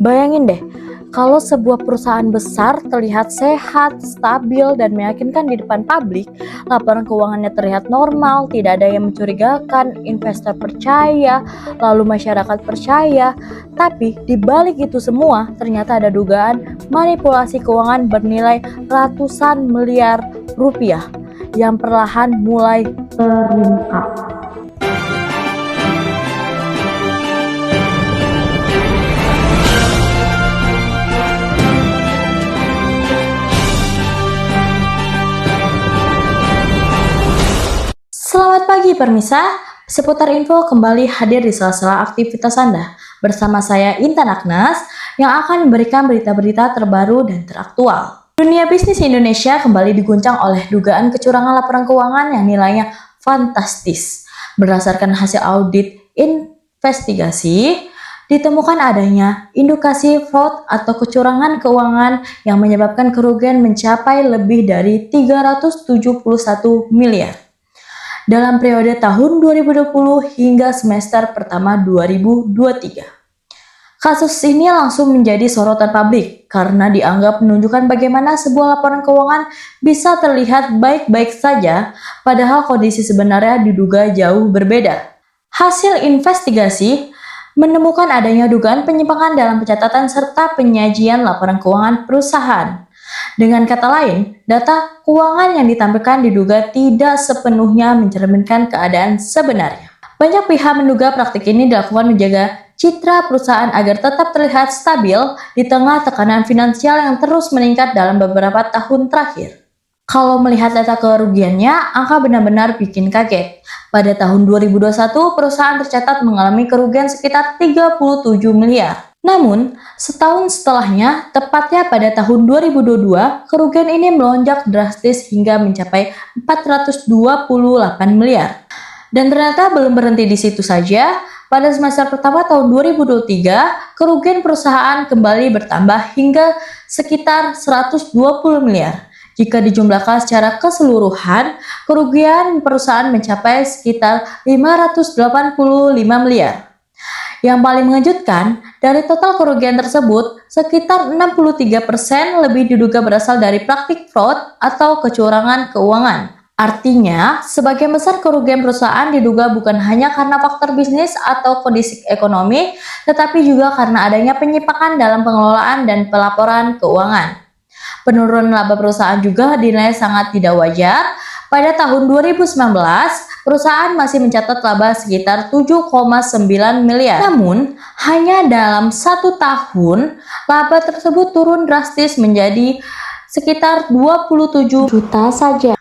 Bayangin deh, kalau sebuah perusahaan besar terlihat sehat, stabil, dan meyakinkan di depan publik, laporan keuangannya terlihat normal, tidak ada yang mencurigakan, investor percaya, lalu masyarakat percaya. Tapi di balik itu semua, ternyata ada dugaan manipulasi keuangan bernilai ratusan miliar rupiah yang perlahan mulai terungkap. Selamat pagi Permisa, seputar info kembali hadir di sela-sela aktivitas Anda bersama saya Intan Agnes yang akan memberikan berita-berita terbaru dan teraktual. Dunia bisnis Indonesia kembali diguncang oleh dugaan kecurangan laporan keuangan yang nilainya fantastis. Berdasarkan hasil audit investigasi, ditemukan adanya indikasi fraud atau kecurangan keuangan yang menyebabkan kerugian mencapai lebih dari 371 miliar. Dalam periode tahun 2020 hingga semester pertama 2023. Kasus ini langsung menjadi sorotan publik karena dianggap menunjukkan bagaimana sebuah laporan keuangan bisa terlihat baik-baik saja, padahal kondisi sebenarnya diduga jauh berbeda. Hasil investigasi menemukan adanya dugaan penyimpangan dalam pencatatan serta penyajian laporan keuangan perusahaan. Dengan kata lain, data keuangan yang ditampilkan diduga tidak sepenuhnya mencerminkan keadaan sebenarnya. Banyak pihak menduga praktik ini dilakukan menjaga citra perusahaan agar tetap terlihat stabil di tengah tekanan finansial yang terus meningkat dalam beberapa tahun terakhir. Kalau melihat data kerugiannya, angka benar-benar bikin kaget. Pada tahun 2021, perusahaan tercatat mengalami kerugian sekitar 37 miliar. Namun, setahun setelahnya, tepatnya pada tahun 2022, kerugian ini melonjak drastis hingga mencapai 428 miliar. Dan ternyata belum berhenti di situ saja, pada semester pertama tahun 2023, kerugian perusahaan kembali bertambah hingga sekitar 120 miliar. Jika dijumlahkan secara keseluruhan, kerugian perusahaan mencapai sekitar 585 miliar. Yang paling mengejutkan, dari total kerugian tersebut, sekitar 63% lebih diduga berasal dari praktik fraud atau kecurangan keuangan. Artinya, sebagian besar kerugian perusahaan diduga bukan hanya karena faktor bisnis atau kondisi ekonomi, tetapi juga karena adanya penyimpangan dalam pengelolaan dan pelaporan keuangan. Penurunan laba perusahaan juga dinilai sangat tidak wajar. Pada tahun 2019, perusahaan masih mencatat laba sekitar 7,9 miliar. Namun, hanya dalam 1 tahun, laba tersebut turun drastis menjadi sekitar 27 juta saja.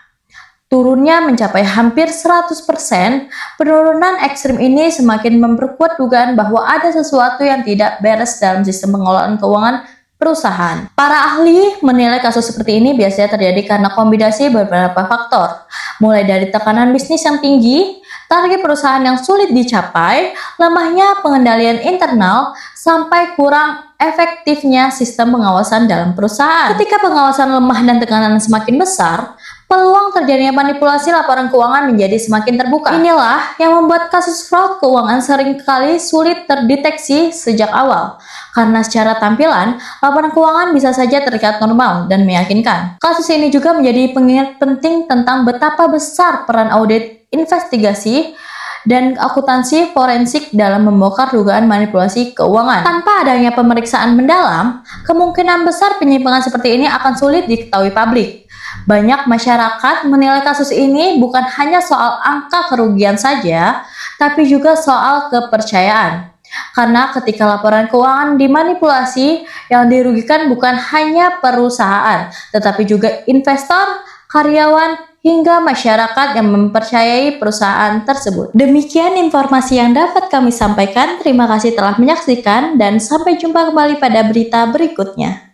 Turunnya mencapai hampir 100%, penurunan ekstrim ini semakin memperkuat dugaan bahwa ada sesuatu yang tidak beres dalam sistem pengelolaan keuangan perusahaan. Para ahli menilai kasus seperti ini biasanya terjadi karena kombinasi beberapa faktor, mulai dari tekanan bisnis yang tinggi, target perusahaan yang sulit dicapai, lemahnya pengendalian internal, sampai kurang efektifnya sistem pengawasan dalam perusahaan. Ketika pengawasan lemah dan tekanan semakin besar, peluang terjadinya manipulasi laporan keuangan menjadi semakin terbuka. Inilah yang membuat kasus fraud keuangan seringkali sulit terdeteksi sejak awal. Karena secara tampilan, laporan keuangan bisa saja terlihat normal dan meyakinkan. Kasus ini juga menjadi pengingat penting tentang betapa besar peran audit investigasi dan akuntansi forensik dalam membongkar dugaan manipulasi keuangan. Tanpa adanya pemeriksaan mendalam, kemungkinan besar penyimpangan seperti ini akan sulit diketahui publik. Banyak masyarakat menilai kasus ini bukan hanya soal angka kerugian saja, tapi juga soal kepercayaan. Karena ketika laporan keuangan dimanipulasi, yang dirugikan bukan hanya perusahaan, tetapi juga investor, karyawan, hingga masyarakat yang mempercayai perusahaan tersebut. Demikian informasi yang dapat kami sampaikan. Terima kasih telah menyaksikan dan sampai jumpa kembali pada berita berikutnya.